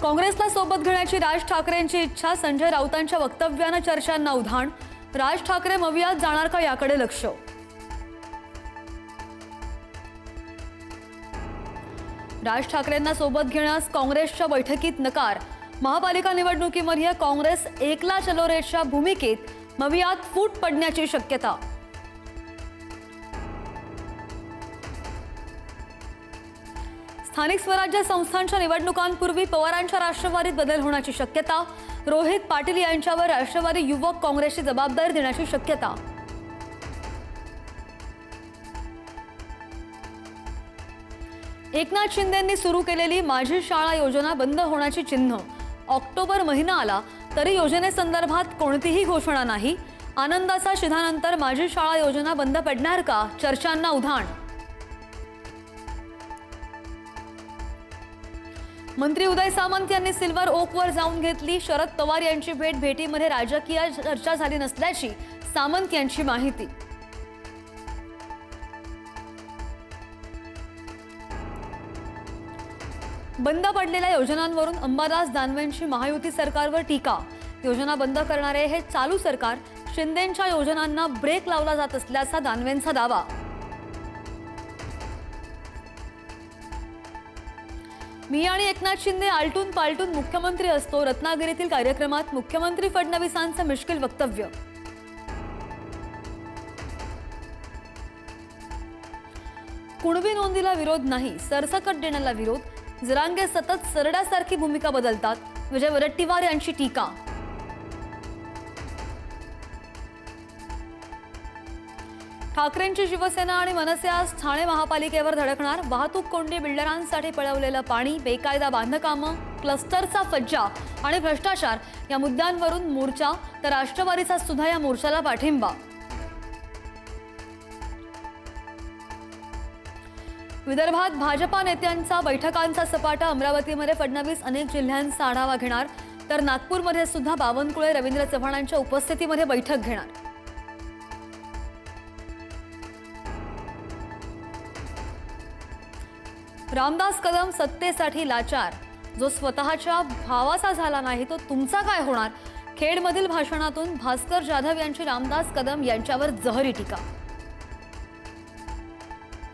काँग्रेसला सोबत घेण्याची राज ठाकरेंची इच्छा, संजय राऊतांच्या वक्तव्यानं चर्चांना उधाण। राज ठाकरे मवियात जाणार का याकडे लक्ष। राज ठाकरेंना सोबत घेण्यास काँग्रेसच्या बैठकीत नकार। महापालिका निवडणुकीमध्ये काँग्रेस एकला चलो रेच्या भूमिकेत मवियात फूट पडण्याची शक्यता। स्थानिक स्वराज्य संस्थांच्या निवडणुकांपूर्वी पवारांच्या राष्ट्रवादीत बदल होण्याची शक्यता। रोहित पाटील यांच्यावर राष्ट्रवादी युवक काँग्रेसची जबाबदारी देण्याची शक्यता। एकनाथ शिंदेंनी सुरू केलेली माझी शाळा योजना बंद होण्याची चिन्ह। ऑक्टोबर महिना आला तरी योजनेसंदर्भात कोणतीही घोषणा नाही। आनंदाचा शिधानंतर माझी शाळा योजना बंद पडणार का, चर्चांना उधाण। मंत्री उदय सामंत यांनी सिल्वर ओकवर जाऊन घेतली शरद पवार यांची भेट। भेटीमध्ये राजकीय चर्चा झाली नसल्याची सामंत यांची माहिती। बंद पडलेल्या योजनांवरून अंबादास दानवेंची महायुती सरकारवर टीका। योजना बंद करणारे हे चालू सरकार, शिंदेंच्या योजनांना ब्रेक लावला जात असल्याचा दानवेंचा दावा। मी आणि एकनाथ शिंदे आलटून पालटून मुख्यमंत्री असतो। रत्नागिरीतील कार्यक्रमात मुख्यमंत्री फडणवीसांचं मिश्किल वक्तव्य। कुणबी नोंदीला विरोध नाही, सरसकट देण्याला विरोध। जरांगे सतत सरड्यासारखी भूमिका बदलतात, विजय वडेट्टीवार यांची टीका। ठाकरेंची शिवसेना आणि मनसे आज ठाणे महापालिकेवर धडकणार। वाहतूक कोंडी, बिल्डरांसाठी पळवलेलं पाणी, बेकायदा बांधकामं, क्लस्टरचा फज्जा आणि भ्रष्टाचार या मुद्द्यांवरून मोर्चा, तर राष्ट्रवादीचा सुद्धा या मोर्चाला पाठिंबा। विदर्भात भाजपा नेत्यांचा बैठकांचा सपाटा। अमरावतीमध्ये फडणवीस अनेक जिल्ह्यांचा आढावा घेणार, तर नागपूरमध्ये सुद्धा बावनकुळे, रवींद्र चव्हाणांच्या उपस्थितीमध्ये बैठक घेणार। रामदास कदम सत्तेसाठी लाचार। जो स्वतःच्या भावाचा झाला नाही तो तुमचा काय होणार। खेडमधील भाषणातून भास्कर जाधव यांची रामदास कदम यांच्यावर जहरी टीका।